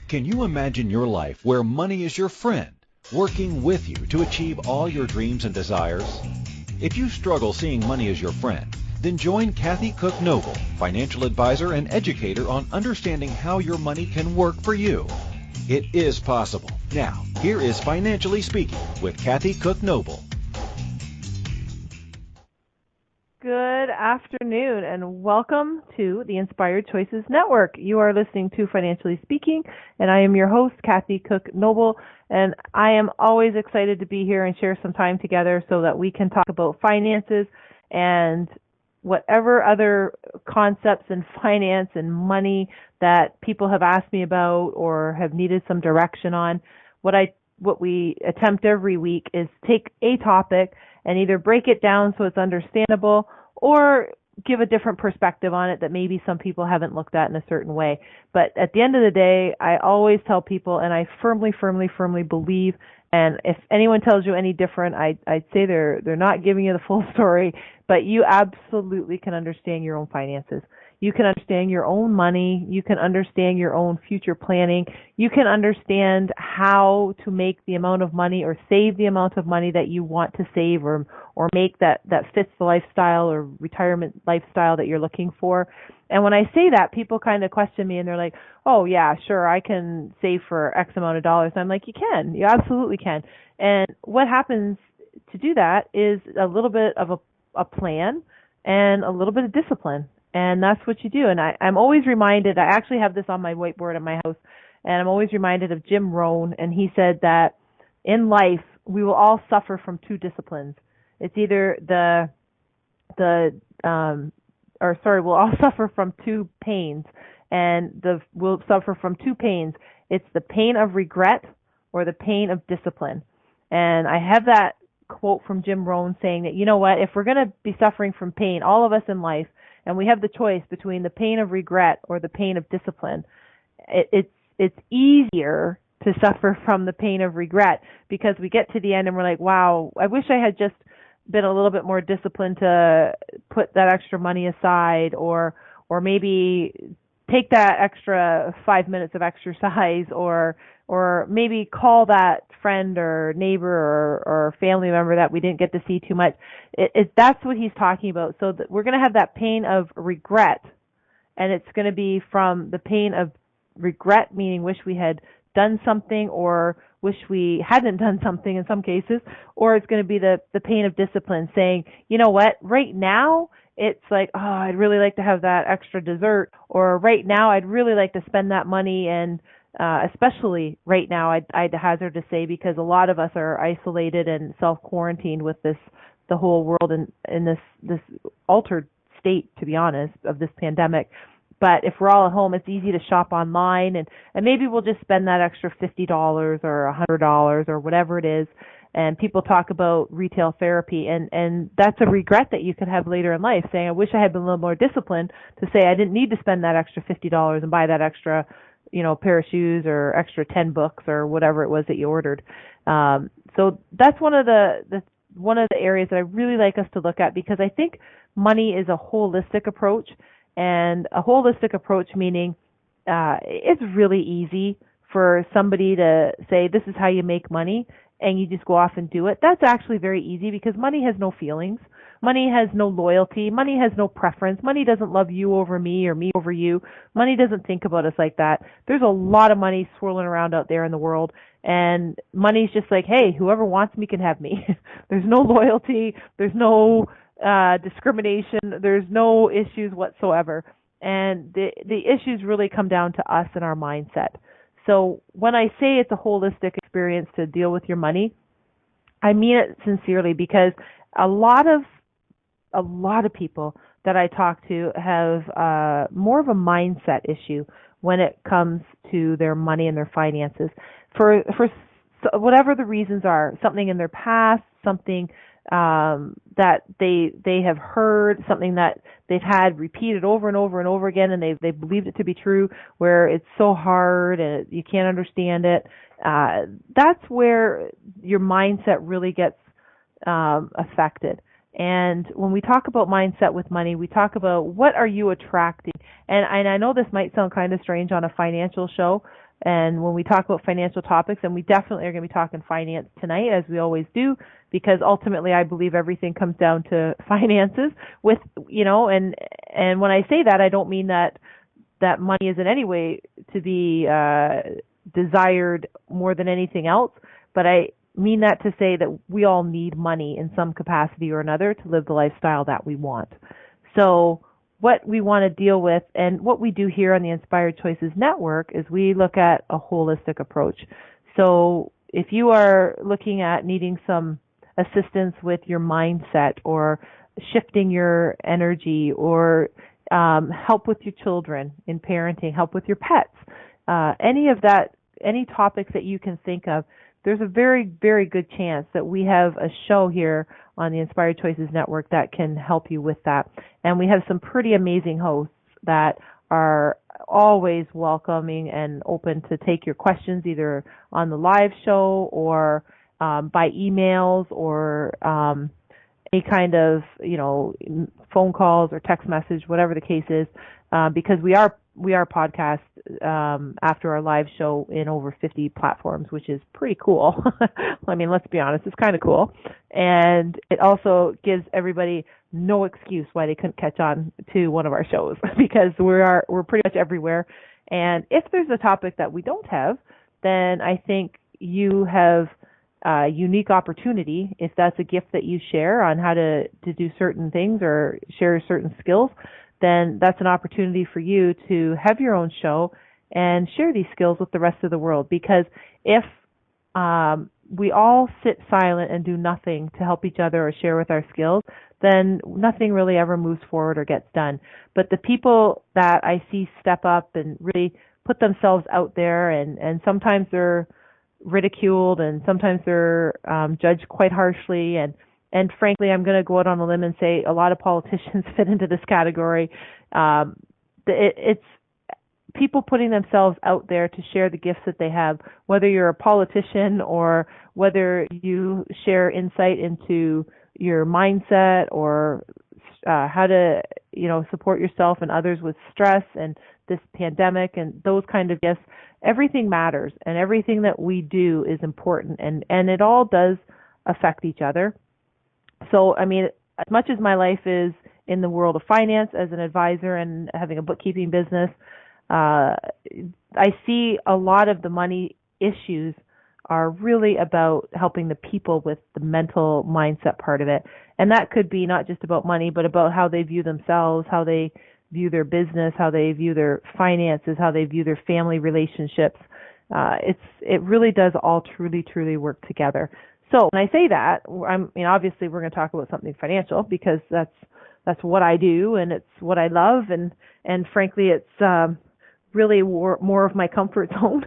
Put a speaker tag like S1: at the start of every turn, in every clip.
S1: Can you imagine your life where money is your friend, working with you to achieve all your dreams and desires? If you struggle seeing money as your friend, then join Kathy Cook Noble, financial advisor and educator on understanding how your money can work for you. It is possible. Now, here is Financially Speaking with Kathy Cook Noble.
S2: Good afternoon and welcome to the Inspired Choices Network. You are listening to Financially Speaking, and I am your host, Kathy Cook Noble, and I am always excited to be here and share some time together so that we can talk about finances and whatever other concepts in finance and money that people have asked me about or have needed some direction on. What we attempt every week is take a topic and either break it down so it's understandable or give a different perspective on it that maybe some people haven't looked at in a certain way. But at the end of the day, I always tell people, and I firmly believe, and if anyone tells you any different, I'd say they're not giving you the full story, but you absolutely can understand your own finances. You can understand your own money. You can understand your own future planning. You can understand how to make the amount of money or save the amount of money that you want to save or make that fits the lifestyle or retirement lifestyle that you're looking for. And when I say that, people kind of question me and they're like, oh yeah, sure, I can save for X amount of dollars. And I'm like, you can. You absolutely can. And what happens to do that is a little bit of a plan and a little bit of discipline. And that's what you do. And I'm always reminded, I actually have this on my whiteboard at my house, and I'm always reminded of Jim Rohn, and he said that in life, we will all suffer from two disciplines. It's either we'll all suffer from two pains, and we'll suffer from two pains. It's the pain of regret or the pain of discipline. And I have that quote from Jim Rohn saying that, you know what, if we're going to be suffering from pain, all of us in life, and we have the choice between the pain of regret or the pain of discipline, it's easier to suffer from the pain of regret because we get to the end and we're like, wow, I wish I had just been a little bit more disciplined to put that extra money aside or maybe take that extra 5 minutes of exercise or maybe call that friend or neighbor or family member that we didn't get to see too much. That's what he's talking about. So we're going to have that pain of regret, and it's going to be from the pain of regret, meaning wish we had done something or wish we hadn't done something in some cases, or it's going to be the pain of discipline, saying, you know what, right now it's like, oh, I'd really like to have that extra dessert, or right now I'd really like to spend that money, and especially right now, I'd hazard to say, because a lot of us are isolated and self-quarantined with the whole world in this altered state, to be honest, of this pandemic. But if we're all at home, it's easy to shop online, and maybe we'll just spend that extra $50 or $100 or whatever it is. And people talk about retail therapy, and that's a regret that you could have later in life, saying, I wish I had been a little more disciplined to say I didn't need to spend that extra $50 and buy that extra, pair of shoes or extra 10 books or whatever it was that you ordered. So that's one of the areas that I really like us to look at, because I think money is a holistic approach, and a holistic approach meaning it's really easy for somebody to say, this is how you make money, and you just go off and do it. That's actually very easy because money has no feelings. Money has no loyalty. Money has no preference. Money doesn't love you over me or me over you. Money doesn't think about us like that. There's a lot of money swirling around out there in the world, and money's just like, hey, whoever wants me can have me. There's no loyalty. There's no discrimination. There's no issues whatsoever. And the issues really come down to us and our mindset. So when I say it's a holistic experience to deal with your money, I mean it sincerely, because a lot of people that I talk to have more of a mindset issue when it comes to their money and their finances. For whatever the reasons are, something in their past, something that they have heard, something that they've had repeated over and over and over again, and they believed it to be true, where it's so hard and you can't understand it. That's where your mindset really gets affected. And when we talk about mindset with money, we talk about what are you attracting. And I know this might sound kind of strange on a financial show, And when we talk about financial topics, and we definitely are going to be talking finance tonight, as we always do, because ultimately I believe everything comes down to finances. With and when I say that, I don't mean that money is in any way to be desired more than anything else, but I mean that to say that we all need money in some capacity or another to live the lifestyle that we want. So what we want to deal with, and what we do here on the Inspired Choices Network, is we look at a holistic approach. So if you are looking at needing some assistance with your mindset, or shifting your energy, or help with your children in parenting, help with your pets, any topics that you can think of, there's a very, very good chance that we have a show here on the Inspired Choices Network that can help you with that. And we have some pretty amazing hosts that are always welcoming and open to take your questions, either on the live show or by emails, or any kind of phone calls or text message, whatever the case is, because we are podcast after our live show in over 50 platforms, which is pretty cool. I mean, let's be honest, it's kind of cool. And it also gives everybody no excuse why they couldn't catch on to one of our shows, because we're pretty much everywhere. And if there's a topic that we don't have, then I think you have a unique opportunity, if that's a gift that you share on how to do certain things or share certain skills, then that's an opportunity for you to have your own show and share these skills with the rest of the world. Because if we all sit silent and do nothing to help each other or share with our skills, then nothing really ever moves forward or gets done. But the people that I see step up and really put themselves out there, and sometimes they're ridiculed, and sometimes they're judged quite harshly, and frankly, I'm going to go out on a limb and say a lot of politicians fit into this category. It's people putting themselves out there to share the gifts that they have, whether you're a politician or whether you share insight into your mindset, or how to support yourself and others with stress and this pandemic and those kind of gifts. Everything matters, and everything that we do is important, and it all does affect each other. So, I mean, as much as my life is in the world of finance as an advisor and having a bookkeeping business, I see a lot of the money issues are really about helping the people with the mental mindset part of it. And that could be not just about money, but about how they view themselves, how they view their business, how they view their finances, how they view their family relationships. It really does all truly work together. So when I say that, obviously we're going to talk about something financial, because that's what I do, and it's what I love, and frankly, it's really more of my comfort zone.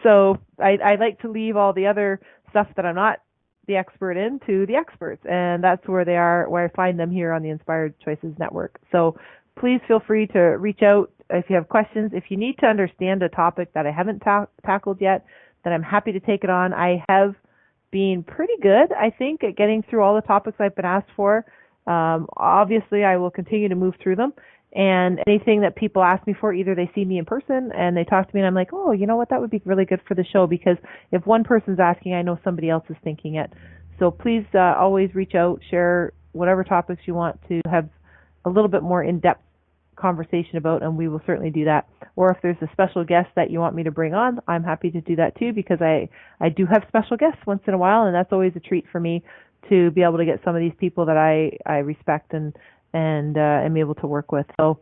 S2: So I like to leave all the other stuff that I'm not the expert in to the experts, and that's where they are, where I find them here on the Inspired Choices Network. So please feel free to reach out if you have questions. If you need to understand a topic that I haven't tackled yet, then I'm happy to take it on. I have been pretty good, I think, at getting through all the topics I've been asked for. Obviously, I will continue to move through them. And anything that people ask me for, either they see me in person and they talk to me and I'm like, oh, you know what, that would be really good for the show, because if one person's asking, I know somebody else is thinking it. So please always reach out, share whatever topics you want to have a little bit more in-depth conversation about, and we will certainly do that. Or if there's a special guest that you want me to bring on, I'm happy to do that too, because I do have special guests once in a while, and that's always a treat for me to be able to get some of these people that I respect and am able to work with. So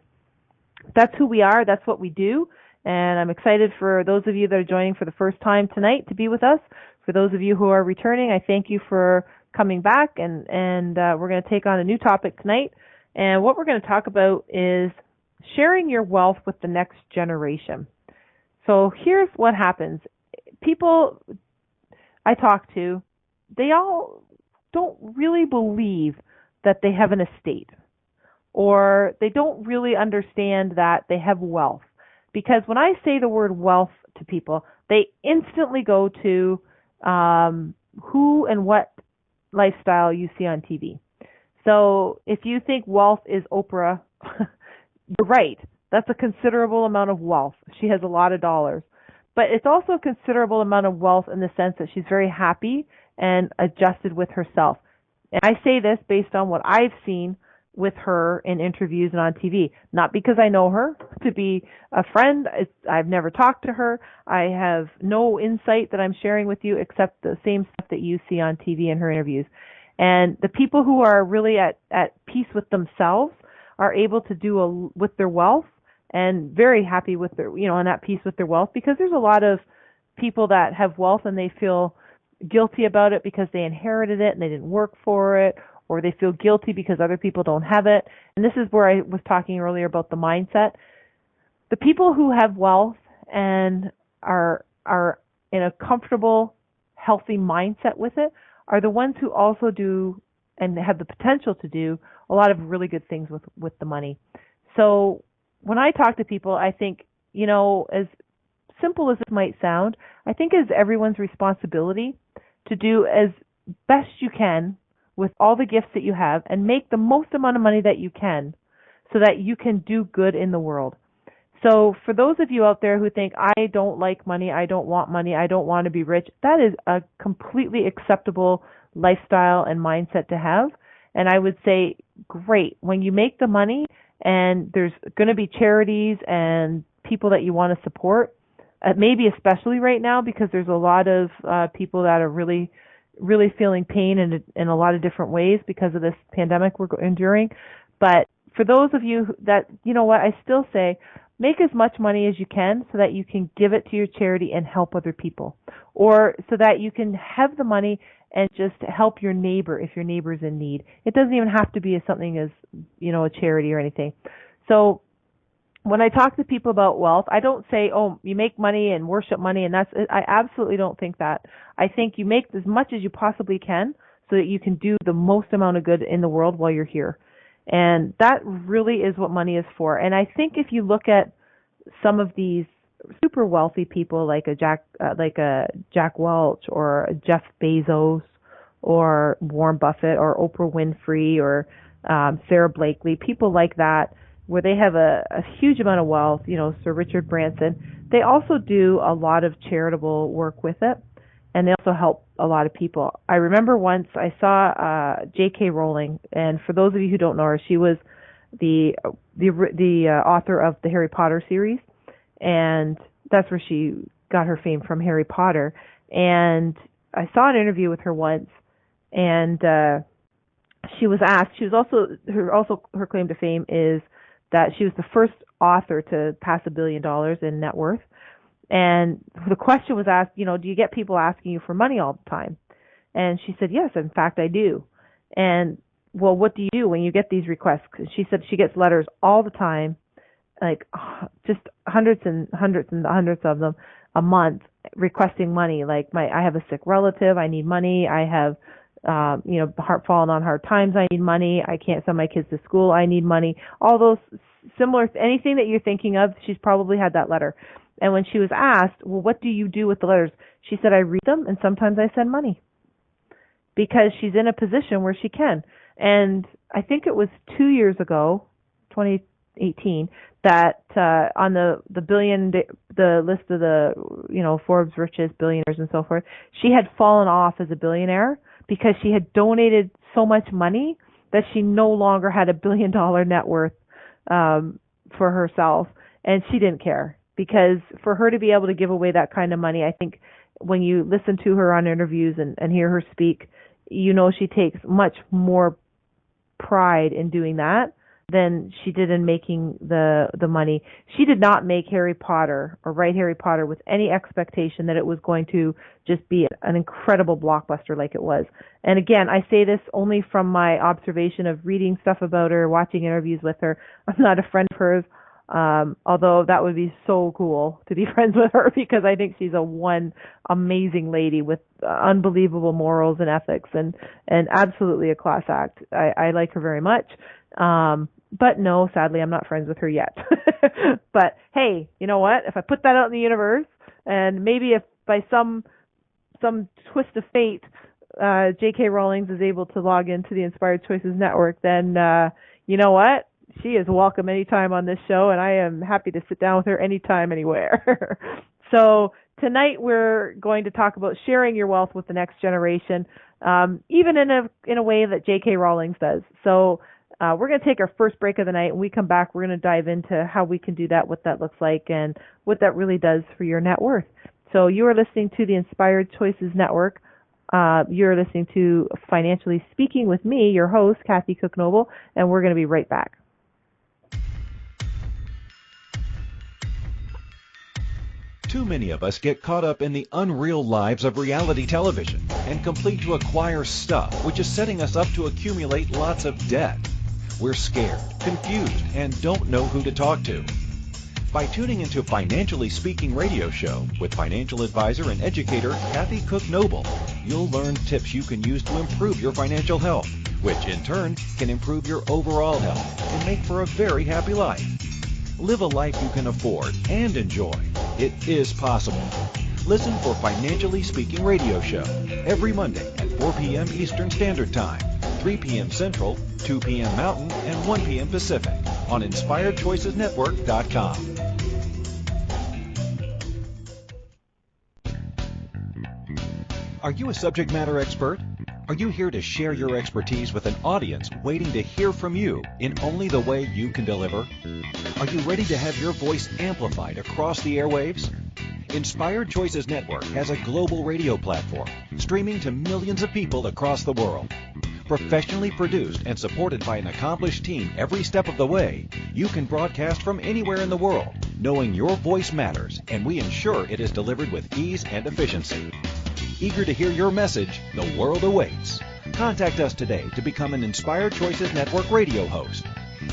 S2: that's who we are. That's what we do. And I'm excited for those of you that are joining for the first time tonight to be with us. For those of you who are returning, I thank you for coming back. And we're going to take on a new topic tonight. And what we're going to talk about is sharing your wealth with the next generation. So here's what happens. People I talk to, they all don't really believe that they have an estate, or they don't really understand that they have wealth. Because when I say the word wealth to people, they instantly go to who and what lifestyle you see on TV. So if you think wealth is Oprah, you're right. That's a considerable amount of wealth. She has a lot of dollars. but it's also a considerable amount of wealth in the sense that she's very happy and adjusted with herself. And I say this based on what I've seen with her in interviews and on TV. Not because I know her to be a friend. I've never talked to her. I have no insight that I'm sharing with you except the same stuff that you see on TV in her interviews. And the people who are really at peace with themselves are able to do with their wealth and very happy with their, and at peace with their wealth, because there's a lot of people that have wealth and they feel guilty about it because they inherited it and they didn't work for it, or they feel guilty because other people don't have it. And this is where I was talking earlier about the mindset. The people who have wealth and are in a comfortable, healthy mindset with it are the ones who also do and have the potential to do a lot of really good things with the money. So when I talk to people, I think, as simple as it might sound, I think it's everyone's responsibility to do as best you can with all the gifts that you have and make the most amount of money that you can so that you can do good in the world. So for those of you out there who think, I don't like money, I don't want to be rich, that is a completely acceptable lifestyle and mindset to have. And I would say, great, when you make the money and there's going to be charities and people that you want to support, maybe especially right now because there's a lot of people that are really feeling pain in a lot of different ways because of this pandemic we're enduring. But for those of you that, I still say, make as much money as you can so that you can give it to your charity and help other people, or so that you can have the money and just help your neighbor if your neighbor's in need. It doesn't even have to be something as, a charity or anything. So when I talk to people about wealth, I don't say, oh, you make money and worship money, and I absolutely don't think that. I think you make as much as you possibly can so that you can do the most amount of good in the world while you're here. And that really is what money is for. And I think if you look at some of these super wealthy people like a Jack Welch or a Jeff Bezos or Warren Buffett or Oprah Winfrey or Sarah Blakely, people like that, where they have a huge amount of wealth, Sir Richard Branson, they also do a lot of charitable work with it, and they also help a lot of people. I remember once I saw J.K. Rowling, and for those of you who don't know her, she was the author of the Harry Potter series, and that's where she got her fame from, Harry Potter. And I saw an interview with her once, and she was asked. Her claim to fame is that she was the first author to pass $1 billion in net worth. And the question was asked, do you get people asking you for money all the time? And she said, yes, in fact, I do. And, well, what do you do when you get these requests? She said she gets letters all the time, like just hundreds and hundreds and hundreds of them a month requesting money. Like, I have a sick relative, I need money. I have falling on hard times, I need money. I can't send my kids to school, I need money. All those similar, anything that you're thinking of, she's probably had that letter. And when she was asked, well, what do you do with the letters? She said, I read them and sometimes I send money, because she's in a position where she can. And I think it was 2 years ago, 2018, that on the list of the Forbes richest billionaires and so forth, she had fallen off as a billionaire because she had donated so much money that she no longer had $1 billion net worth for herself, and she didn't care, because for her to be able to give away that kind of money, I think when you listen to her on interviews and hear her speak, she takes much more pride in doing that than she did in making the money. She did not make Harry Potter or write Harry Potter with any expectation that it was going to just be an incredible blockbuster like it was. And again, I say this only from my observation of reading stuff about her, watching interviews with her. I'm not a friend of hers, although that would be so cool to be friends with her, because I think she's one amazing lady with unbelievable morals and ethics, and absolutely a class act. I like her very much. But no, sadly, I'm not friends with her yet. But hey, you know what? If I put that out in the universe, and maybe if by some twist of fate, J.K. Rowling is able to log into the Inspired Choices Network, then you know what? She is welcome anytime on this show, and I am happy to sit down with her anytime, anywhere. So tonight we're going to talk about sharing your wealth with the next generation, even in a way that J.K. Rowling does. So we're going to take our first break of the night. When we come back, we're going to dive into how we can do that, what that looks like, and what that really does for your net worth. So you are listening to the Inspired Choices Network. You're listening to Financially Speaking with me, your host, Kathy Cook Noble, and we're going to be right back.
S1: Too many of us get caught up in the unreal lives of reality television and complete to acquire stuff, which is setting us up to accumulate lots of debt. We're scared, confused, and don't know who to talk to. By tuning into Financially Speaking radio show with financial advisor and educator Kathy Cook Noble, you'll learn tips you can use to improve your financial health, which in turn can improve your overall health and make for a very happy life. Live a life you can afford and enjoy. It is possible. Listen for Financially Speaking radio show every Monday at 4 p.m. Eastern Standard Time, 3 p.m. Central, 2 p.m. Mountain, and 1 p.m. Pacific on InspiredChoicesNetwork.com. Are you a subject matter expert? Are you here to share your expertise with an audience waiting to hear from you in only the way you can deliver? Are you ready to have your voice amplified across the airwaves? Inspired Choices Network has a global radio platform streaming to millions of people across the world. Professionally produced and supported by an accomplished team every step of the way, you can broadcast from anywhere in the world, knowing your voice matters, and we ensure it is delivered with ease and efficiency. Eager to hear your message, the world awaits. Contact us today to become an Inspired Choices Network radio host.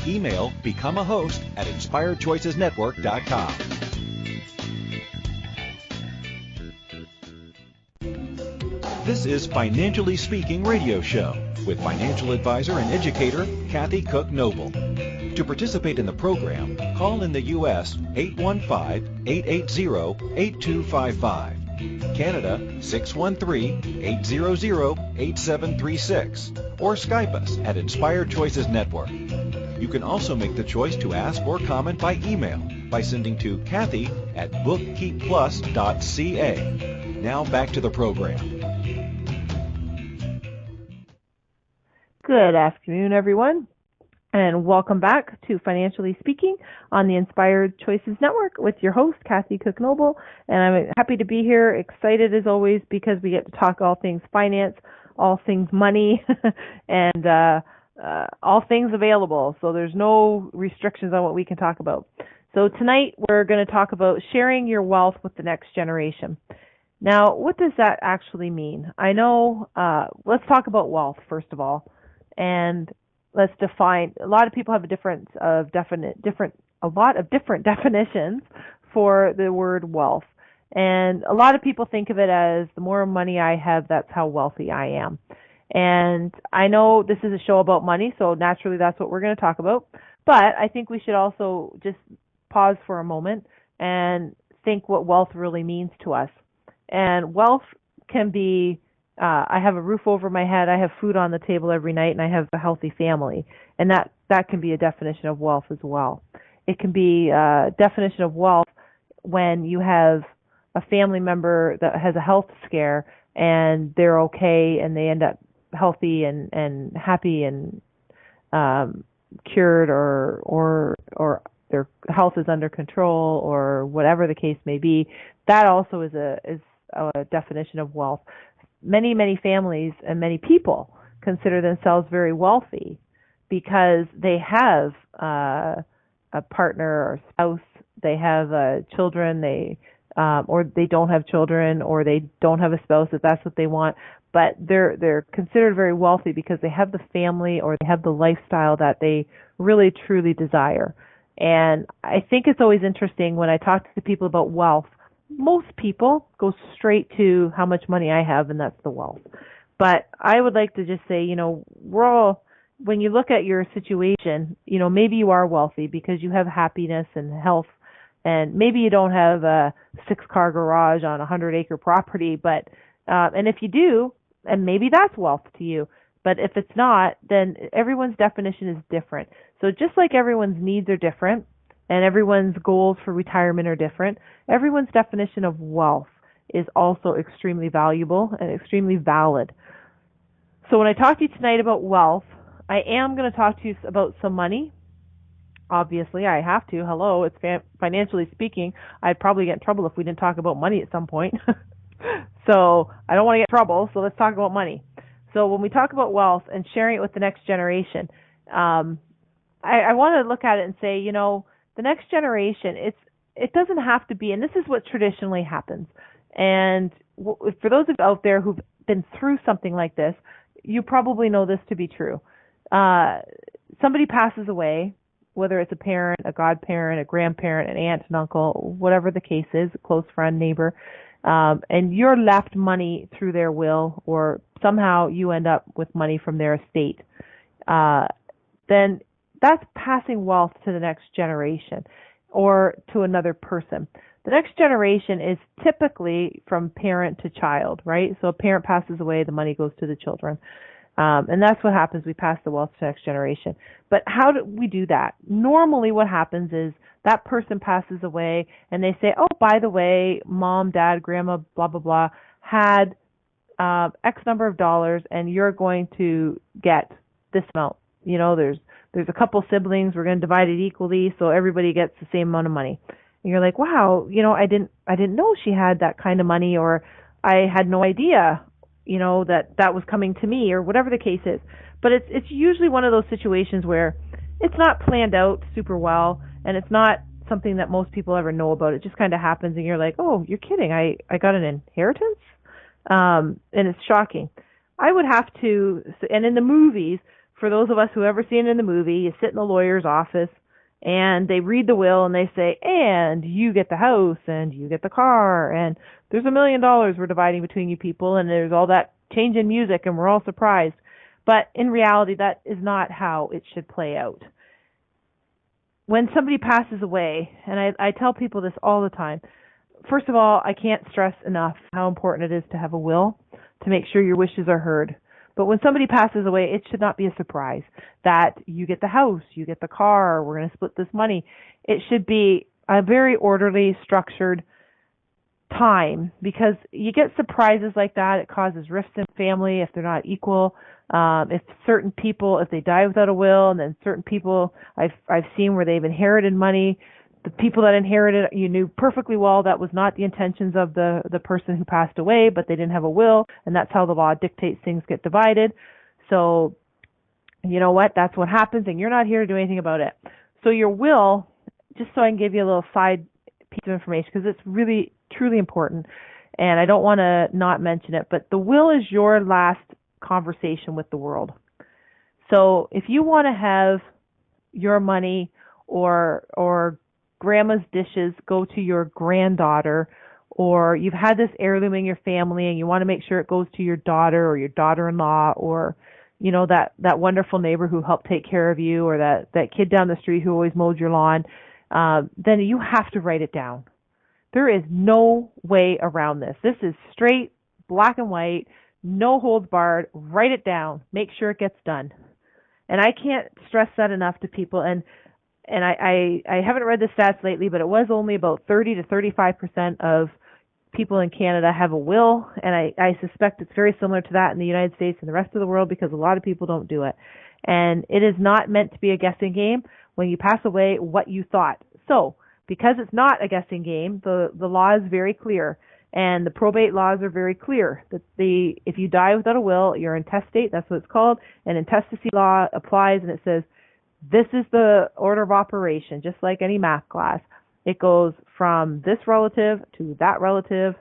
S1: Email becomeahost@inspiredchoicesnetwork.com. This is Financially Speaking radio show with financial advisor and educator Kathy Cook Noble. To participate in the program, call in the U.S. 815-880-8255. Canada 613-800-8736, or Skype us at Inspired Choices Network. You can also make the choice to ask or comment by email by sending to Kathy@bookkeepplus.ca. Now back to the program.
S2: Good afternoon, everyone, and welcome back to Financially Speaking on the Inspired Choices Network with your host, Kathy Cook Noble. And I'm happy to be here, excited as always, because we get to talk all things finance, all things money, and all things available. So there's no restrictions on what we can talk about. So tonight we're going to talk about sharing your wealth with the next generation. Now, what does that actually mean? I know, let's talk about wealth, first of all. And let's define. A lot of people have a lot of different definitions for the word wealth, and a lot of people think of it as the more money I have, that's how wealthy I am. And I know this is a show about money, so naturally that's what we're going to talk about. But I think we should also just pause for a moment and think what wealth really means to us. And wealth can be I have a roof over my head, I have food on the table every night, and I have a healthy family. And that can be a definition of wealth as well. It can be a definition of wealth when you have a family member that has a health scare and they're okay and they end up healthy and happy and cured or their health is under control or whatever the case may be. That also is a definition of wealth. Many families and many people consider themselves very wealthy because they have a partner or spouse, they have children, or they don't have children, or they don't have a spouse if that's what they want. But they're considered very wealthy because they have the family or they have the lifestyle that they really truly desire. And I think it's always interesting when I talk to people about wealth. Most people go straight to how much money I have, and that's the wealth. But I would like to just say, when you look at your situation, maybe you are wealthy because you have happiness and health, and maybe you don't have a 6-car garage on a 100-acre property, but and if you do, and maybe that's wealth to you. But if it's not, then everyone's definition is different. So just like everyone's needs are different, and everyone's goals for retirement are different. Everyone's definition of wealth is also extremely valuable and extremely valid. So when I talk to you tonight about wealth, I am going to talk to you about some money. Obviously, I have to. Hello, it's financially speaking. I'd probably get in trouble if we didn't talk about money at some point. So I don't want to get in trouble, so let's talk about money. So when we talk about wealth and sharing it with the next generation, I want to look at it and say, the next generation, it doesn't have to be, and this is what traditionally happens. And for those of you out there who've been through something like this, you probably know this to be true. Somebody passes away, whether it's a parent, a godparent, a grandparent, an aunt, an uncle, whatever the case is, a close friend, neighbor, and you're left money through their will, or somehow you end up with money from their estate, then that's passing wealth to the next generation or to another person. The next generation is typically from parent to child, right? So a parent passes away, the money goes to the children. And that's what happens. We pass the wealth to the next generation. But how do we do that? Normally what happens is that person passes away and they say, oh, by the way, mom, dad, grandma, blah, blah, blah, had X number of dollars and you're going to get this amount. There's a couple siblings. We're going to divide it equally so everybody gets the same amount of money. And you're like, wow, I didn't know she had that kind of money, or I had no idea, that was coming to me, or whatever the case is. But it's usually one of those situations where it's not planned out super well, and it's not something that most people ever know about. It just kind of happens, and you're like, oh, you're kidding. I got an inheritance? And it's shocking. I would have to, and in the movies, for those of us who ever seen it in the movie, you sit in the lawyer's office, and they read the will and they say, and you get the house and you get the car and there's $1 million we're dividing between you people, and there's all that change in music and we're all surprised. But in reality, that is not how it should play out. When somebody passes away, and I tell people this all the time, first of all, I can't stress enough how important it is to have a will to make sure your wishes are heard. But when somebody passes away, it should not be a surprise that you get the house, you get the car, we're going to split this money. It should be a very orderly, structured time, because you get surprises like that. It causes rifts in family if they're not equal. If certain people, if they die without a will, and then certain people I've seen where they've inherited money, the people that inherited, you knew perfectly well that was not the intentions of the person who passed away, but they didn't have a will, and that's how the law dictates things get divided. So, you know what? That's what happens, and you're not here to do anything about it. So your will, just so I can give you a little side piece of information, because it's really, truly important, and I don't want to not mention it, but the will is your last conversation with the world. So if you want to have your money or grandma's dishes go to your granddaughter, or you've had this heirloom in your family and you want to make sure it goes to your daughter or your daughter-in-law, or that wonderful neighbor who helped take care of you, or that kid down the street who always mowed your lawn, then you have to write it down. There is no way around this. This is straight, black and white, no holds barred. Write it down. Make sure it gets done. And I can't stress that enough to people. And I haven't read the stats lately, but it was only about 30 to 35% of people in Canada have a will, and I suspect it's very similar to that in the United States and the rest of the world, because a lot of people don't do it. And it is not meant to be a guessing game when you pass away what you thought. So, because it's not a guessing game, the law is very clear, and the probate laws are very clear that if you die without a will, you're intestate, that's what it's called, and intestacy law applies, and it says this is the order of operation, just like any math class. It goes from this relative to that relative.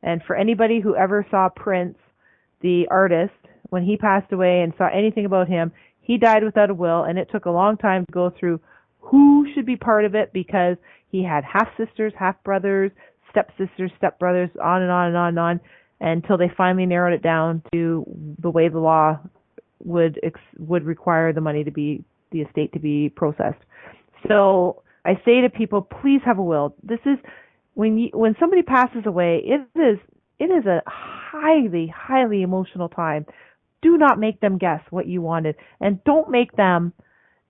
S2: And for anybody who ever saw Prince, the artist, when he passed away and saw anything about him, he died without a will, and it took a long time to go through who should be part of it, because he had half-sisters, half-brothers, stepsisters, stepbrothers, on and on and on and on, until they finally narrowed it down to the way the law would require the money to be, the estate to be processed. So I say to people, please have a will. This is when somebody passes away, it is a highly, highly emotional time. Do not make them guess what you wanted, and don't make them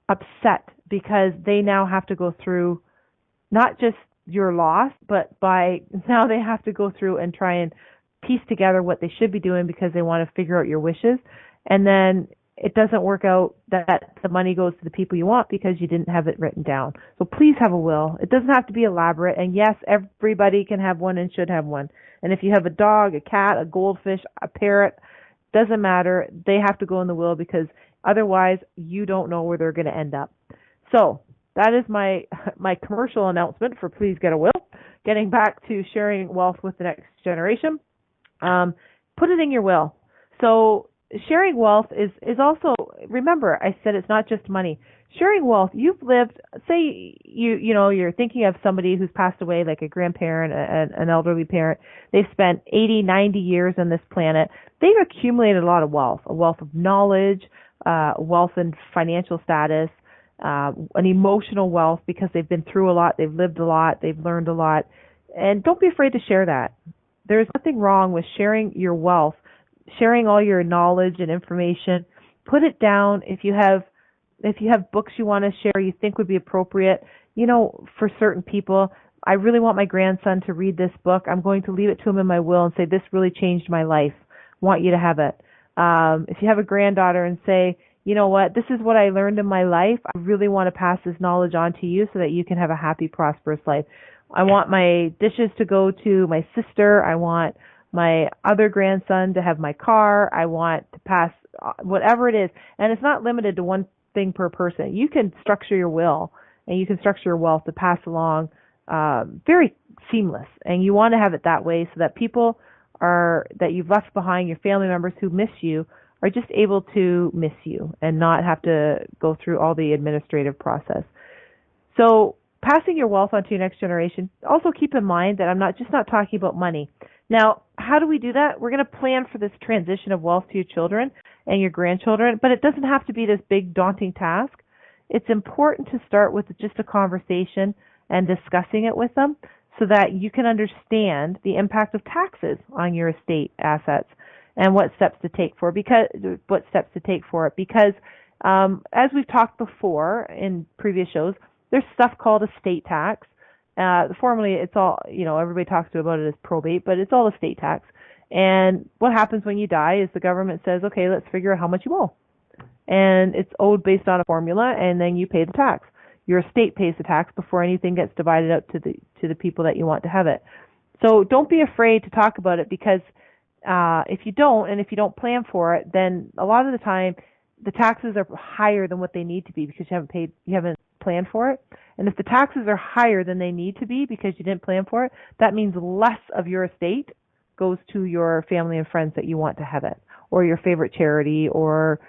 S2: upset because they now have to go through not just your loss, but by now they have to go through and try and piece together what they should be doing because they want to figure out your wishes. And then it doesn't work out that the money goes to the people you want because you didn't have it written down. So please have a will. It doesn't have to be elaborate. And yes, everybody can have one and should have one. And if you have a dog, a cat, a goldfish, a parrot, doesn't matter. They have to go in the will because otherwise you don't know where they're going to end up. So that is my commercial announcement for Please Get a Will. Getting back to sharing wealth with the next generation. Put it in your will. So sharing wealth is also, remember, I said it's not just money. Sharing wealth, you've lived, say you're thinking of somebody who's passed away, like a grandparent, an elderly parent. They've spent 80, 90 years on this planet. They've accumulated a lot of wealth, a wealth of knowledge, wealth and financial status, an emotional wealth because they've been through a lot, they've lived a lot, they've learned a lot. And don't be afraid to share that. There's nothing wrong with sharing your wealth, sharing all your knowledge and information. Put it down. If you have books you want to share you think would be appropriate, for certain people, I really want my grandson to read this book. I'm going to leave it to him in my will and say, this really changed my life. Want you to have it. If you have a granddaughter and say, you know what, this is what I learned in my life. I really want to pass this knowledge on to you so that you can have a happy, prosperous life. I want my dishes to go to my sister. I want my other grandson to have my car. I want to pass whatever it is. And it's not limited to one thing per person. You can structure your will and you can structure your wealth to pass along very seamless. And you want to have it that way so that people that you've left behind, your family members who miss you, are just able to miss you and not have to go through all the administrative process. So passing your wealth on to your next generation, also keep in mind that I'm not talking about money. Now, how do we do that? We're going to plan for this transition of wealth to your children and your grandchildren, but it doesn't have to be this big daunting task. It's important to start with just a conversation and discussing it with them so that you can understand the impact of taxes on your estate assets and what steps to take for it. Because as we've talked before in previous shows, there's stuff called estate tax. Formally, it's all, everybody talks about it as probate, but it's all estate tax. And what happens when you die is the government says, okay, let's figure out how much you owe. And it's owed based on a formula, and then you pay the tax. Your estate pays the tax before anything gets divided out to the people that you want to have it. So don't be afraid to talk about it because if you don't plan for it, then a lot of the time the taxes are higher than what they need to be because you haven't planned for it. And if the taxes are higher than they need to be because you didn't plan for it, that means less of your estate goes to your family and friends that you want to have it, or your favorite charity, or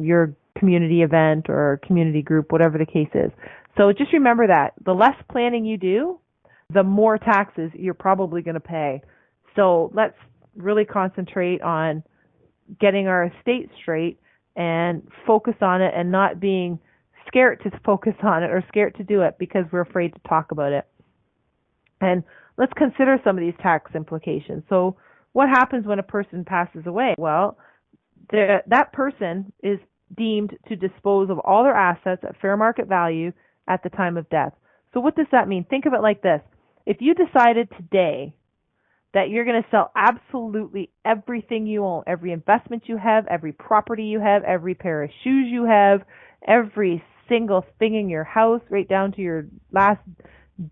S2: your community event or community group, whatever the case is. So just remember that the less planning you do, the more taxes you're probably going to pay. So let's really concentrate on getting our estate straight and focus on it and not being scared to focus on it or scared to do it because we're afraid to talk about it. And let's consider some of these tax implications. So what happens when a person passes away? Well, that person is deemed to dispose of all their assets at fair market value at the time of death. So what does that mean? Think of it like this. If you decided today that you're going to sell absolutely everything you own, every investment you have, every property you have, every pair of shoes you have, every single thing in your house, right down to your last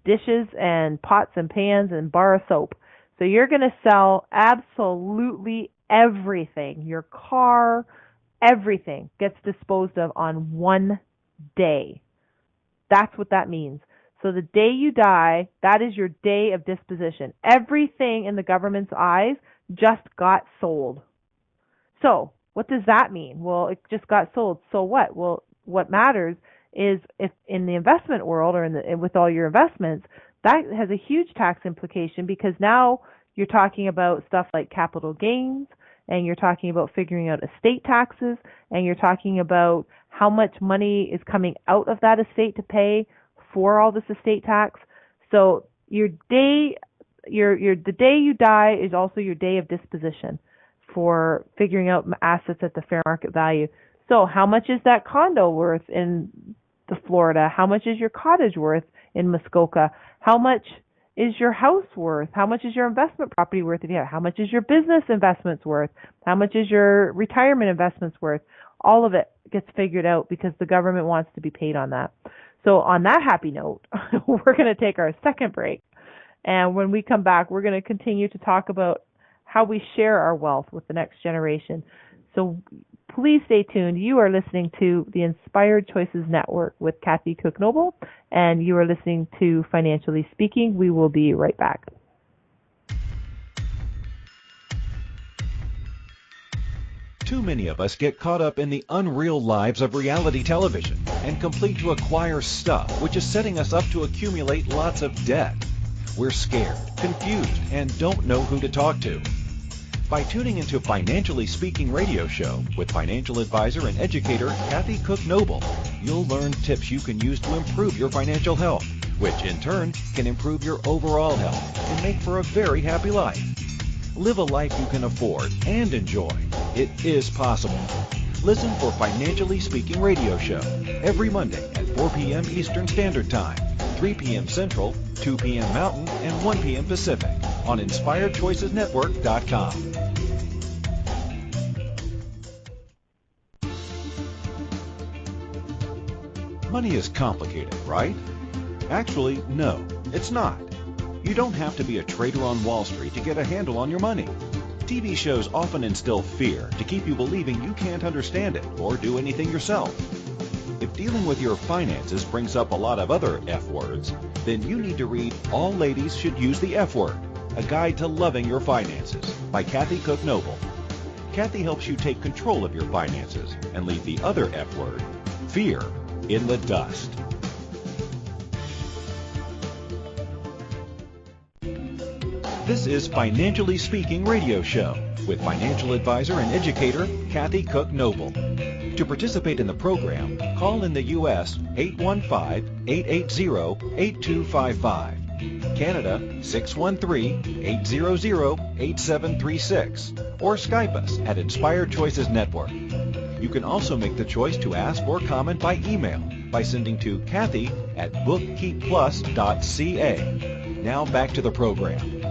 S2: dishes and pots and pans and bar of soap. So you're going to sell absolutely everything. Your car, everything gets disposed of on one day. That's what that means. So the day you die, that is your day of disposition. Everything in the government's eyes just got sold. So what does that mean? Well, it just got sold. So what? Well, what matters is if in the investment world or with all your investments, that has a huge tax implication because now you're talking about stuff like capital gains, and you're talking about figuring out estate taxes, and you're talking about how much money is coming out of that estate to pay for all this estate tax. So the day you die is also your day of disposition for figuring out assets at the fair market value. So how much is that condo worth in Florida? How much is your cottage worth in Muskoka? How much is your house worth? How much is your investment property worth? How much is your business investments worth? How much is your retirement investments worth? All of it gets figured out because the government wants to be paid on that. So on that happy note, we're going to take our second break. And when we come back, we're going to continue to talk about how we share our wealth with the next generation. So please stay tuned. You are listening to the Inspired Choices Network with Kathy Cook Noble, and you are listening to Financially Speaking. We will be right back.
S1: Too many of us get caught up in the unreal lives of reality television and complete to acquire stuff, which is setting us up to accumulate lots of debt. We're scared, confused, and don't know who to talk to. By tuning into Financially Speaking radio show with financial advisor and educator Kathy Cook Noble, you'll learn tips you can use to improve your financial health, which in turn can improve your overall health and make for a very happy life. Live a life you can afford and enjoy. It is possible. Listen for Financially Speaking radio show every Monday at 4 p.m. Eastern Standard Time, 3 p.m. Central, 2 p.m. Mountain, and 1 p.m. Pacific on InspiredChoicesNetwork.com. Money is complicated, right? Actually, no, it's not. You don't have to be a trader on Wall Street to get a handle on your money. TV shows often instill fear to keep you believing you can't understand it or do anything yourself. If dealing with your finances brings up a lot of other F words, then you need to read All Ladies Should Use the F Word, A Guide to Loving Your Finances by Kathy Cook Noble. Kathy helps you take control of your finances and leave the other F word, fear, in the dust. This is Financially Speaking radio show with financial advisor and educator Kathy Cook Noble. To participate in the program, call in the U.S. 815-880-8255, Canada 613-800-8736, or Skype us at Inspired Choices Network. You can also make the choice to ask or comment by email by sending to Kathy at bookkeepplus.ca. Now back to the program.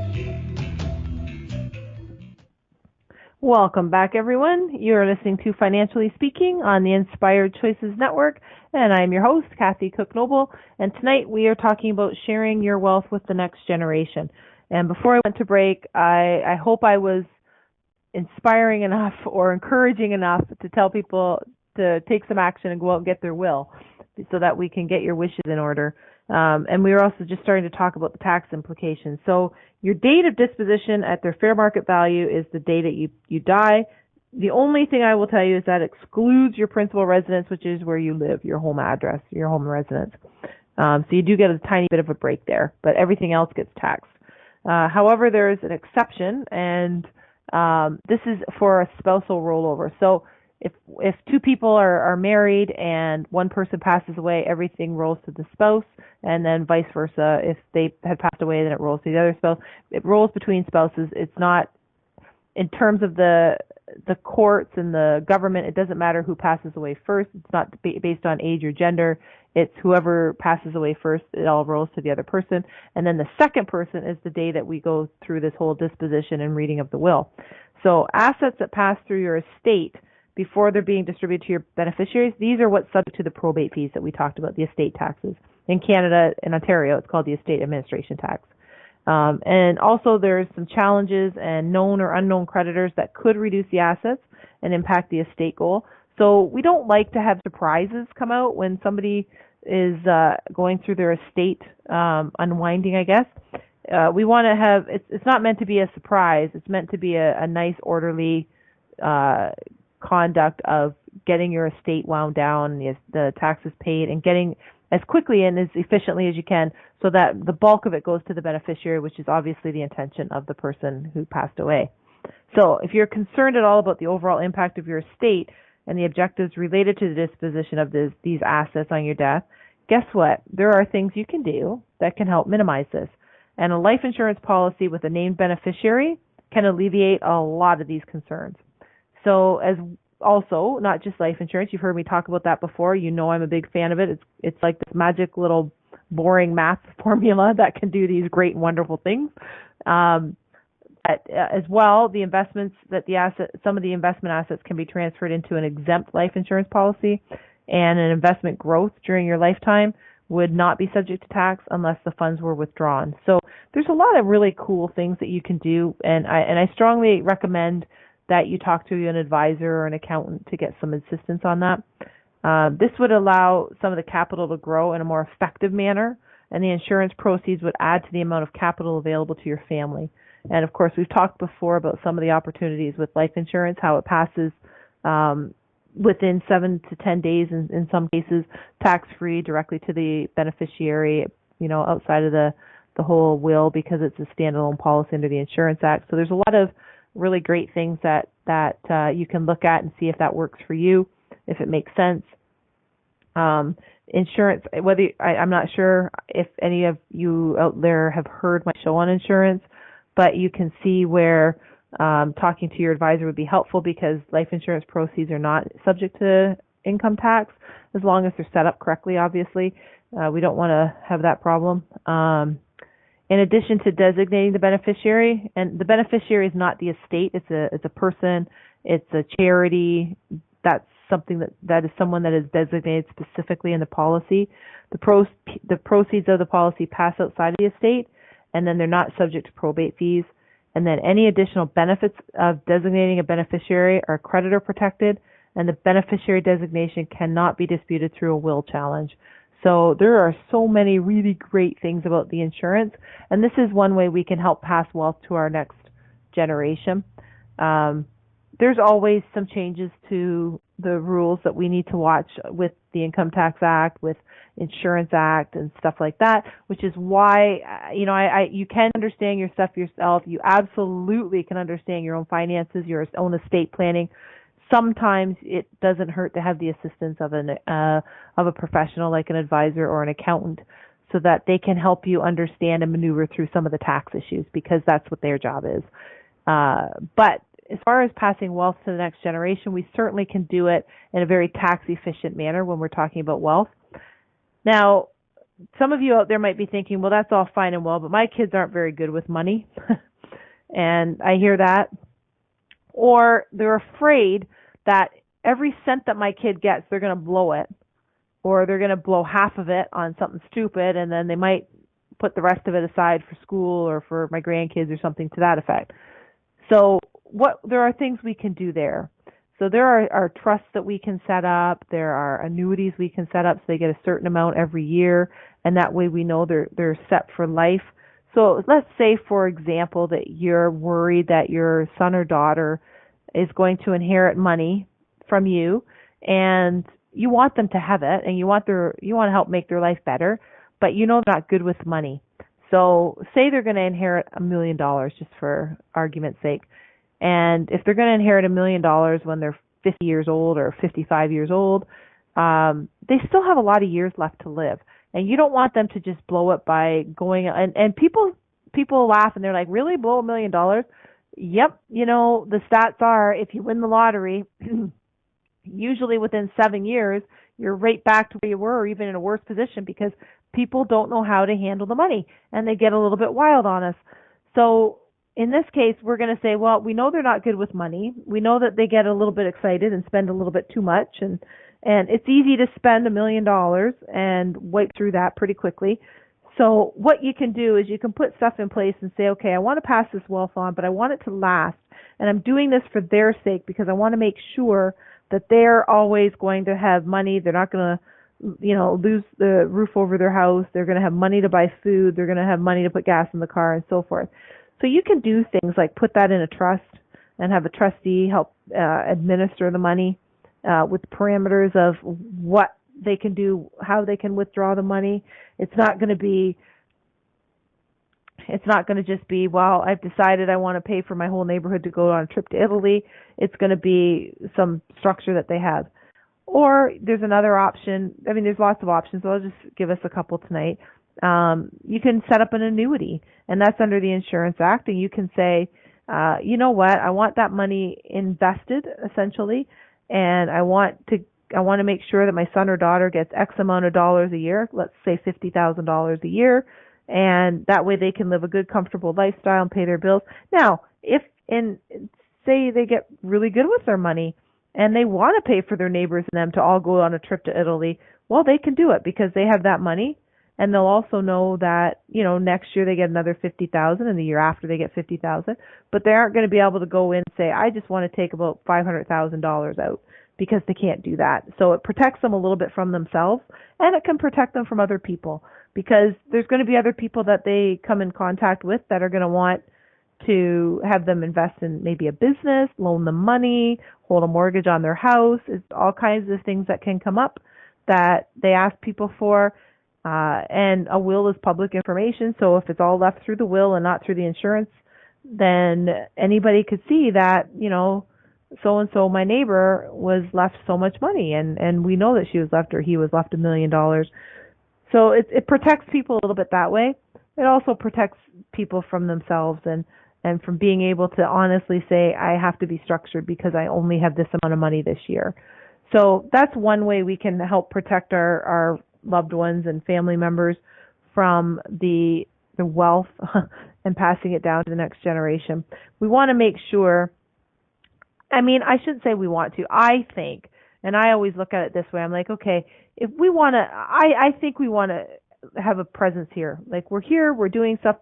S2: Welcome back, everyone. You are listening to Financially Speaking on the Inspired Choices Network, and I'm your host, Kathy Cook Noble. And tonight we are talking about sharing your wealth with the next generation. And before I went to break, I hope I was inspiring enough or encouraging enough to tell people to take some action and go out and get their will so that we can get your wishes in order. And we were also just starting to talk about the tax implications. So your date of disposition at their fair market value is the day that you die. The only thing I will tell you is that excludes your principal residence, which is where you live, your home address, your home residence. So you do get a tiny bit of a break there, but everything else gets taxed. However, there is an exception, and this is for a spousal rollover. So if two people are married and one person passes away, everything rolls to the spouse, and then vice versa. If they had passed away, then it rolls to the other spouse. It rolls between spouses. It's not, in terms of the courts and the government, it doesn't matter who passes away first. It's not based on age or gender. It's whoever passes away first, it all rolls to the other person. And then the second person is the day that we go through this whole disposition and reading of the will. So assets that pass through your estate before they're being distributed to your beneficiaries, these are what's subject to the probate fees that we talked about, the estate taxes. In Canada and Ontario, it's called the estate administration tax. And also there's some challenges and known or unknown creditors that could reduce the assets and impact the estate goal. So we don't like to have surprises come out when somebody is going through their estate unwinding, I guess. We want to have, it's not meant to be a surprise. It's meant to be a nice, orderly conduct of getting your estate wound down, the taxes paid, and getting as quickly and as efficiently as you can so that the bulk of it goes to the beneficiary, which is obviously the intention of the person who passed away. So if you're concerned at all about the overall impact of your estate and the objectives related to the disposition of these assets on your death, guess what? There are things you can do that can help minimize this. And a life insurance policy with a named beneficiary can alleviate a lot of these concerns. So as not just life insurance, you've heard me talk about that before. You know I'm a big fan of it. It's like this magic little boring math formula that can do these great and wonderful things. As well, the investments that some of the investment assets can be transferred into an exempt life insurance policy, and an investment growth during your lifetime would not be subject to tax unless the funds were withdrawn. So there's a lot of really cool things that you can do, and I strongly recommend that you talk to an advisor or an accountant to get some assistance on that. This would allow some of the capital to grow in a more effective manner, and the insurance proceeds would add to the amount of capital available to your family. And of course, we've talked before about some of the opportunities with life insurance, how it passes within 7 to 10 days, in some cases, tax-free directly to the beneficiary, outside of the whole will, because it's a standalone policy under the Insurance Act. So there's a lot of really great things that you can look at and see if that works for you, if it makes sense. Insurance, I'm not sure if any of you out there have heard my show on insurance, but you can see where talking to your advisor would be helpful, because life insurance proceeds are not subject to income tax as long as they're set up correctly, obviously. We don't want to have that problem. In addition to designating the beneficiary, and the beneficiary is not the estate, it's a person, it's a charity, that's something that is someone that is designated specifically in the policy. The proceeds of the policy pass outside of the estate, and then they're not subject to probate fees. And then any additional benefits of designating a beneficiary are creditor protected, and the beneficiary designation cannot be disputed through a will challenge. So there are so many really great things about the insurance, and this is one way we can help pass wealth to our next generation. There's always some changes to the rules that we need to watch with the Income Tax Act, with Insurance Act and stuff like that, which is why, you can understand your stuff yourself. You absolutely can understand your own finances, your own estate planning. Sometimes it doesn't hurt to have the assistance of a professional like an advisor or an accountant, so that they can help you understand and maneuver through some of the tax issues, because that's what their job is. But as far as passing wealth to the next generation, we certainly can do it in a very tax-efficient manner when we're talking about wealth. Now, some of you out there might be thinking, well, that's all fine and well, but my kids aren't very good with money. And I hear that. Or they're afraid that every cent that my kid gets, they're going to blow it. Or they're going to blow half of it on something stupid, and then they might put the rest of it aside for school or for my grandkids or something to that effect. So there are things we can do there. So there are trusts that we can set up. There are annuities we can set up so they get a certain amount every year, and that way we know they're set for life. So let's say, for example, that you're worried that your son or daughter is going to inherit money from you, and you want them to have it, and you want to help make their life better, but they're not good with money. So say they're going to inherit $1 million, just for argument's sake. And if they're going to inherit $1 million when they're 50 years old or 55 years old, they still have a lot of years left to live. And you don't want them to just blow it by going, and people laugh and they're like, really, blow $1 million? Yep. The stats are, if you win the lottery, usually within 7 years, you're right back to where you were, or even in a worse position, because people don't know how to handle the money and they get a little bit wild on us. So in this case, we're going to say, well, we know they're not good with money. We know that they get a little bit excited and spend a little bit too much. And it's easy to spend $1 million and wipe through that pretty quickly. So what you can do is you can put stuff in place and say, okay, I want to pass this wealth on, but I want it to last. And I'm doing this for their sake, because I want to make sure that they're always going to have money. They're not going to lose the roof over their house. They're going to have money to buy food. They're going to have money to put gas in the car and so forth. So you can do things like put that in a trust and have a trustee help administer the money with parameters of what they can do, how they can withdraw the money. It's not going to just be, well, I've decided I want to pay for my whole neighborhood to go on a trip to Italy. It's going to be some structure that they have. Or there's another option. I mean, there's lots of options, so I'll just give us a couple tonight. You can set up an annuity, and that's under the Insurance Act, and you can say, you know what, I want that money invested, essentially, and I want I want to make sure that my son or daughter gets X amount of dollars a year, let's say $50,000 a year, and that way they can live a good, comfortable lifestyle and pay their bills. Now, if in say they get really good with their money and they want to pay for their neighbors and them to all go on a trip to Italy, well, they can do it because they have that money. And they'll also know that, next year they get another 50,000 and the year after they get 50,000, but they aren't going to be able to go in and say, I just want to take about $500,000 out, because they can't do that. So it protects them a little bit from themselves, and it can protect them from other people, because there's going to be other people that they come in contact with that are going to want to have them invest in maybe a business, loan them money, hold a mortgage on their house. It's all kinds of things that can come up that they ask people for. And a will is public information, so if it's all left through the will and not through the insurance, then anybody could see that, so-and-so, my neighbor, was left so much money, and we know that she was left, or he was left $1 million. So it protects people a little bit that way. It also protects people from themselves and from being able to honestly say, I have to be structured because I only have this amount of money this year. So that's one way we can help protect our loved ones and family members from the wealth and passing it down to the next generation. We want to make sure, I shouldn't say we want to, I think, and I always look at it this way, I'm like, okay, if we want to, I think we want to have a presence here. Like, we're here, we're doing stuff,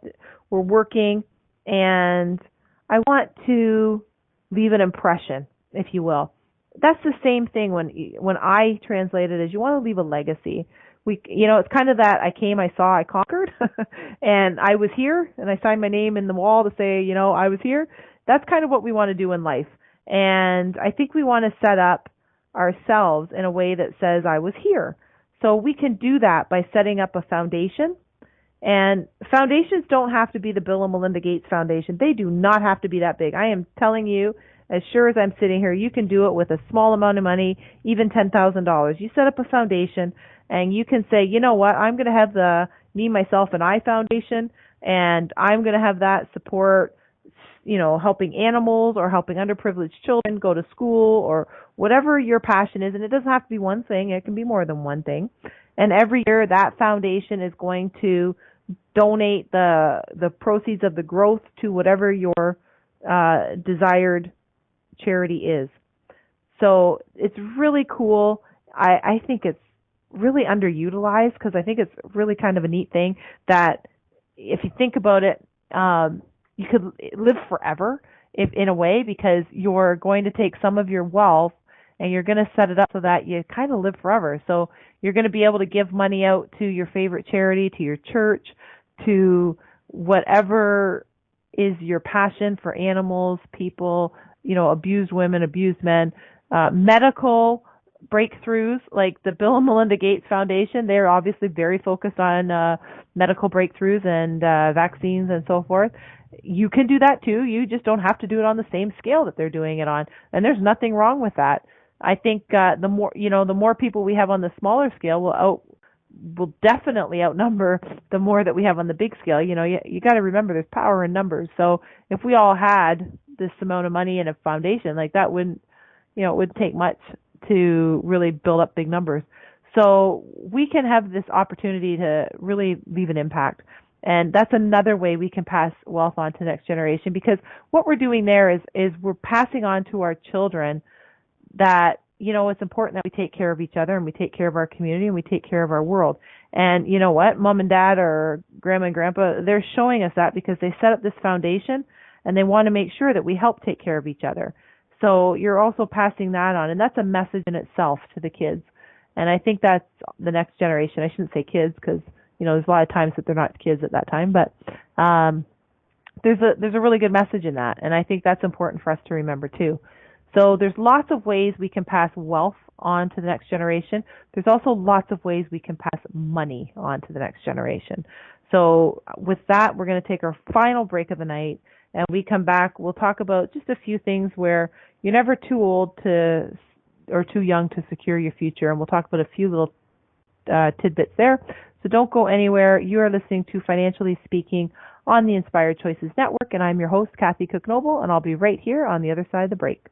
S2: we're working, and I want to leave an impression, if you will. That's the same thing when I translate it as you want to leave a legacy. It's kind of that I came, I saw, I conquered, and I was here, and I signed my name in the wall to say, I was here. That's kind of what we want to do in life. And I think we want to set up ourselves in a way that says I was here. So we can do that by setting up a foundation. And foundations don't have to be the Bill and Melinda Gates Foundation. They do not have to be that big. I am telling you, as sure as I'm sitting here, you can do it with a small amount of money, even $10,000. You set up a foundation, and you can say, you know what, I'm going to have the Me, Myself, and I Foundation, and I'm going to have that support, helping animals or helping underprivileged children go to school, or whatever your passion is. And it doesn't have to be one thing. It can be more than one thing. And every year that foundation is going to donate the proceeds of the growth to whatever your desired charity is. So it's really cool. I think it's really underutilized, because I think it's really kind of a neat thing that if you think about it, you could live forever in a way, because you're going to take some of your wealth and you're going to set it up so that you kind of live forever. So you're going to be able to give money out to your favorite charity, to your church, to whatever is your passion for animals, people, abused women, abused men, medical breakthroughs like the Bill and Melinda Gates Foundation. They're obviously very focused on medical breakthroughs and vaccines and so forth. You can do that too. You just don't have to do it on the same scale that they're doing it on. And there's nothing wrong with that. I think the more people we have on the smaller scale will definitely outnumber the more that we have on the big scale. You got to remember there's power in numbers. So if we all had this amount of money in a foundation, like that wouldn't, it wouldn't take much to really build up big numbers. So we can have this opportunity to really leave an impact. And that's another way we can pass wealth on to the next generation, because what we're doing there is we're passing on to our children that, it's important that we take care of each other, and we take care of our community, and we take care of our world. And you know what? Mom and dad or grandma and grandpa, they're showing us that because they set up this foundation and they want to make sure that we help take care of each other. So you're also passing that on, and that's a message in itself to the kids. And I think that's the next generation. I shouldn't say kids, because there's a lot of times that they're not kids at that time, but there's a really good message in that, and I think that's important for us to remember too. So there's lots of ways we can pass wealth on to the next generation. There's also lots of ways we can pass money on to the next generation. So with that, we're going to take our final break of the night, and we come back, we'll talk about just a few things where you're never too old or too young to secure your future, and we'll talk about a few little tidbits there. So don't go anywhere. You are listening to Financially Speaking on the Inspired Choices Network, and I'm your host, Kathy Cook Noble, and I'll be right here on the other side of the break.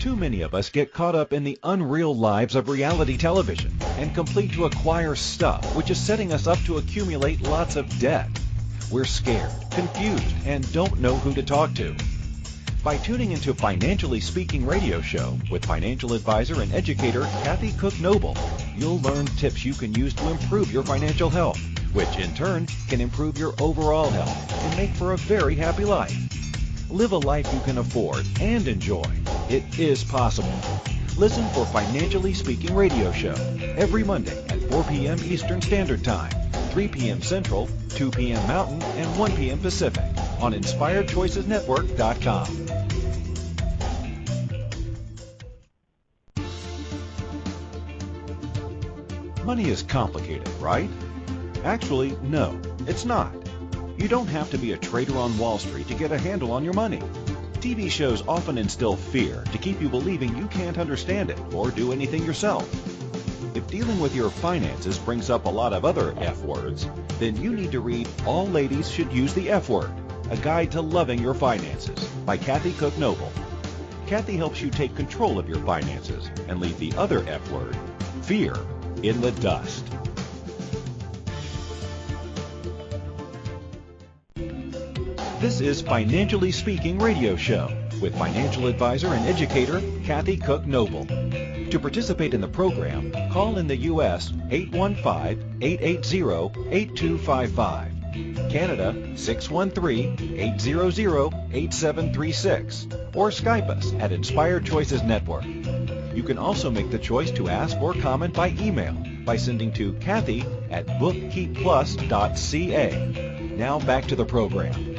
S1: Too many of us get caught up in the unreal lives of reality television and complete to acquire stuff, which is setting us up to accumulate lots of debt. We're scared, confused, and don't know who to talk to. By tuning into Financially Speaking radio show with financial advisor and educator Kathy Cook Noble, you'll learn tips you can use to improve your financial health, which in turn can improve your overall health and make for a very happy life. Live a life you can afford and enjoy. It is possible. Listen for Financially Speaking radio show every Monday at 4 p.m. Eastern Standard Time, 3 p.m. Central, 2 p.m. Mountain, and 1 p.m. Pacific on InspiredChoicesNetwork.com. Money is complicated, right? Actually, no, it's not. You don't have to be a trader on Wall Street to get a handle on your money. TV shows often instill fear to keep you believing you can't understand it or do anything yourself. If dealing with your finances brings up a lot of other F words, then you need to read All Ladies Should Use the F Word, A Guide to Loving Your Finances by Kathy Cook Noble. Kathy helps you take control of your finances and leave the other F word, fear, in the dust. This is Financially Speaking radio show with financial advisor and educator Kathy Cook Noble. To participate in the program, call in the U.S. 815-880-8255, Canada 613-800-8736, or Skype us at Inspired Choices Network. You can also make the choice to ask or comment by email by sending to Kathy at bookkeepplus.ca. Now back to the program.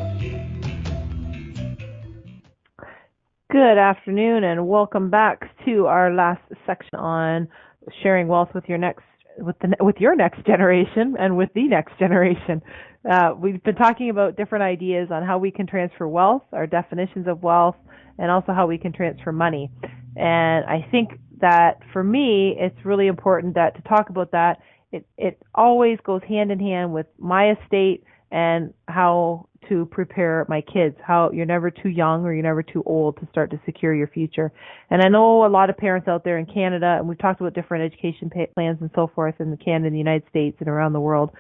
S2: Good afternoon and welcome back to our last section on sharing wealth with your next generation and with the next generation. We've been talking about different ideas on how we can transfer wealth, our definitions of wealth, and also how we can transfer money. And I think that for me, it's really important that to talk about that, it always goes hand in hand with my estate and how to prepare my kids, how you're never too young or you're never too old to start to secure your future. And I know a lot of parents out there in Canada, and we've talked about different education plans and so forth in Canada, the United States, and around the world,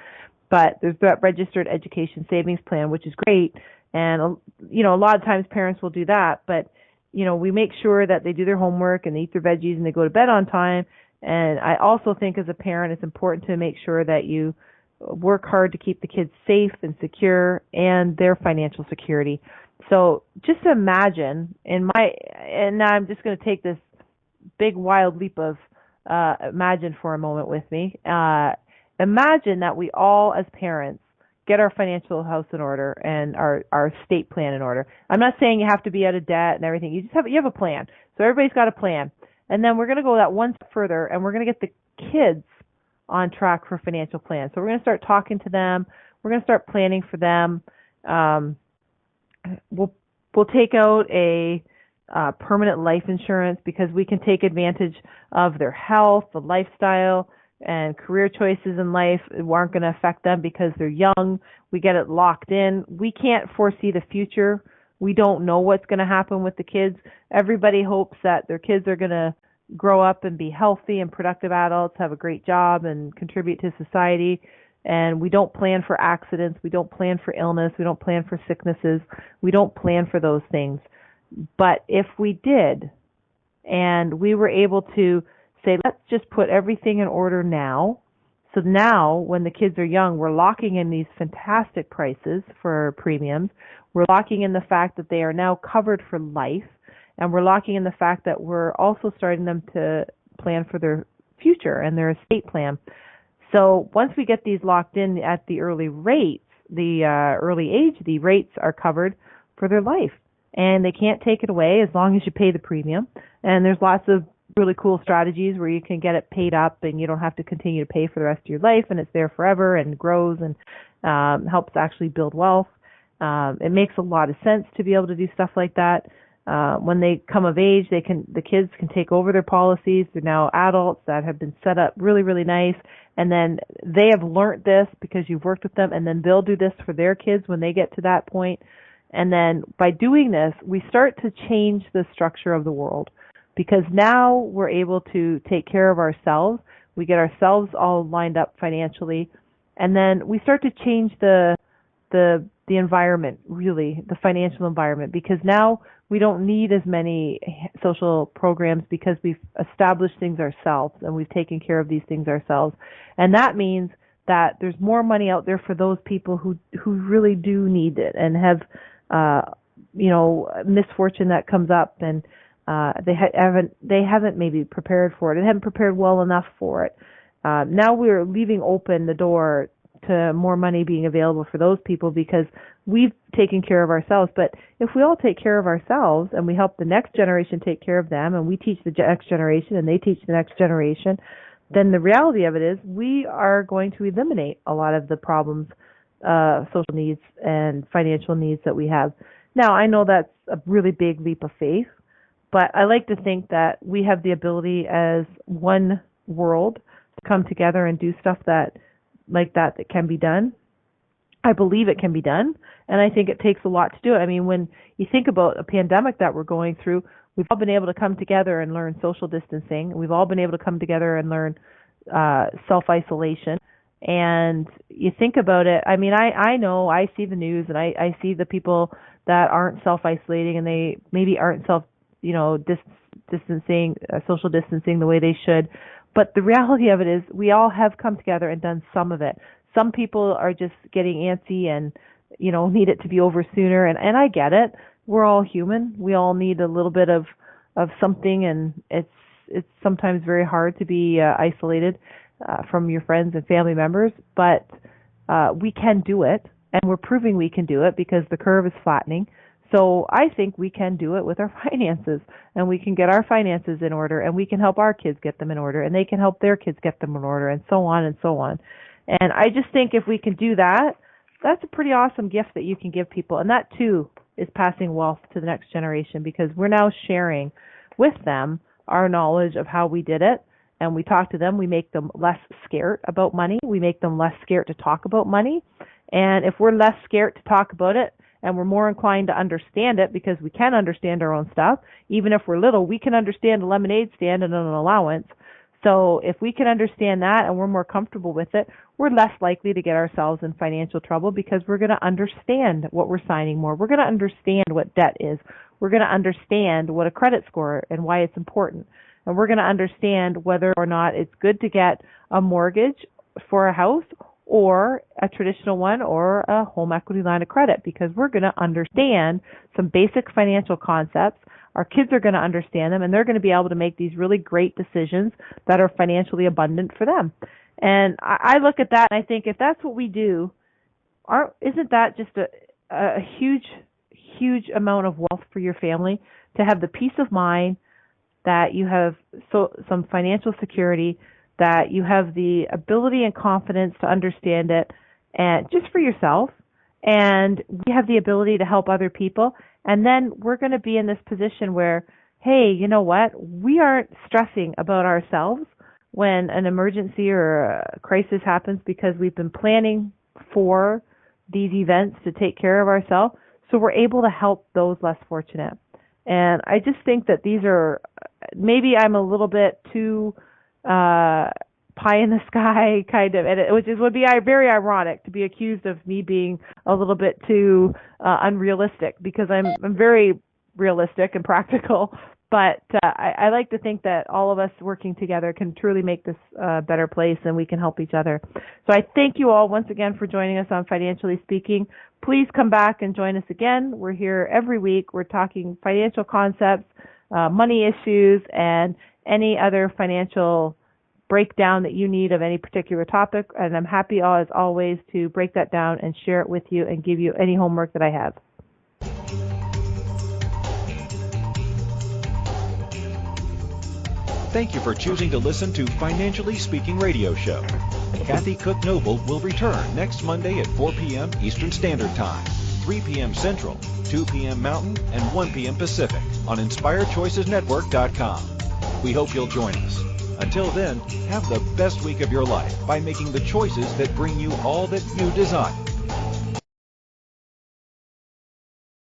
S2: but there's that registered education savings plan, which is great. And, you know, a lot of times parents will do that, but, you know, we make sure that they do their homework and they eat their veggies and they go to bed on time. And I also think as a parent, it's important to make sure that you work hard to keep the kids safe and secure and their financial security. So just imagine and now I'm just going to take this big wild leap of imagine for a moment with me. Imagine that we all as parents get our financial house in order and our estate plan in order. I'm not saying you have to be out of debt and everything. You have a plan. So everybody's got a plan. And then we're going to go that one step further and we're going to get the kids on track for financial plans. So we're going to start talking to them. We're going to start planning for them. We'll take out a permanent life insurance because we can take advantage of their health, the lifestyle, and career choices in life aren't going to affect them because they're young. We get it locked in. We can't foresee the future. We don't know what's going to happen with the kids. Everybody hopes that their kids are going to grow up and be healthy and productive adults, have a great job and contribute to society. And we don't plan for accidents. We don't plan for illness. We don't plan for sicknesses. We don't plan for those things. But if we did, and we were able to say, let's just put everything in order now. So now when the kids are young, we're locking in these fantastic prices for premiums. We're locking in the fact that they are now covered for life. And we're locking in the fact that we're also starting them to plan for their future and their estate plan. So once we get these locked in at the early rates, the early age, the rates are covered for their life. And they can't take it away as long as you pay the premium. And there's lots of really cool strategies where you can get it paid up and you don't have to continue to pay for the rest of your life, and it's there forever and grows and helps actually build wealth. It makes a lot of sense to be able to do stuff like that. When they come of age, the kids can take over their policies. They're now adults that have been set up really, really nice. And then they have learned this because you've worked with them, and then they'll do this for their kids when they get to that point. And then by doing this, we start to change the structure of the world. because now we're able to take care of ourselves. We get ourselves all lined up financially, and then we start to change the environment, really, the financial environment, because now we don't need as many social programs because we've established things ourselves and we've taken care of these things ourselves. And that means that there's more money out there for those people who really do need it and have misfortune that comes up, and they haven't maybe prepared for it and haven't prepared well enough for it. Now we're leaving open the door to more money being available for those people because we've taken care of ourselves. But if we all take care of ourselves and we help the next generation take care of them, and we teach the next generation and they teach the next generation, then the reality of it is we are going to eliminate a lot of the problems, social needs and financial needs that we have. Now, I know that's a really big leap of faith, but I like to think that we have the ability as one world to come together and do stuff that can be done. I believe it can be done, and I think it takes a lot to do it. I mean, when you think about a pandemic that we're going through, we've all been able to come together and learn social distancing. We've all been able to come together and learn self-isolation. And you think about it, I mean, I know, I see the news, and I see the people that aren't self-isolating, and they maybe aren't distancing, social distancing the way they should. But the reality of it is we all have come together and done some of it. Some people are just getting antsy and, need it to be over sooner. And I get it. We're all human. We all need a little bit of something, and it's sometimes very hard to be isolated from your friends and family members. But we can do it, and we're proving we can do it because the curve is flattening. So I think we can do it with our finances, and we can get our finances in order, and we can help our kids get them in order, and they can help their kids get them in order, and so on and so on. And I just think if we can do that, that's a pretty awesome gift that you can give people. And that, too, is passing wealth to the next generation, because we're now sharing with them our knowledge of how we did it, and we talk to them. We make them less scared about money. We make them less scared to talk about money. And if we're less scared to talk about it, and we're more inclined to understand it, because we can understand our own stuff. Even if we're little, we can understand a lemonade stand and an allowance. So if we can understand that and we're more comfortable with it, we're less likely to get ourselves in financial trouble, because we're going to understand what we're signing more. We're going to understand what debt is. We're going to understand what a credit score and why it's important. And we're going to understand whether or not it's good to get a mortgage for a house or a traditional one or a home equity line of credit, because we're going to understand some basic financial concepts. Our kids are going to understand them, and they're going to be able to make these really great decisions that are financially abundant for them. And I look at that and I think, if that's what we do, isn't that just a huge, huge amount of wealth for your family, to have the peace of mind that you have some financial security, that you have the ability and confidence to understand it, and just for yourself, and we have the ability to help other people. And then we're going to be in this position where, hey, you know what? We aren't stressing about ourselves when an emergency or a crisis happens, because we've been planning for these events to take care of ourselves. So we're able to help those less fortunate. And I just think that these are, maybe I'm a little bit too pie in the sky kind of, which would be very ironic to be accused of me being a little bit too unrealistic, because I'm very realistic and practical. But I like to think that all of us working together can truly make this a better place, and we can help each other. So I thank you all once again for joining us on Financially Speaking. Please come back and join us again. We're here every week. We're talking financial concepts, money issues, and any other financial breakdown that you need of any particular topic. And I'm happy, as always, to break that down and share it with you and give you any homework that I have.
S1: Thank you for choosing to listen to Financially Speaking Radio Show. Kathy Cook Noble will return next Monday at 4 p.m. Eastern Standard Time, 3 p.m. Central, 2 p.m. Mountain, and 1 p.m. Pacific on InspiredChoicesNetwork.com. We hope you'll join us. Until then, have the best week of your life by making the choices that bring you all that you desire.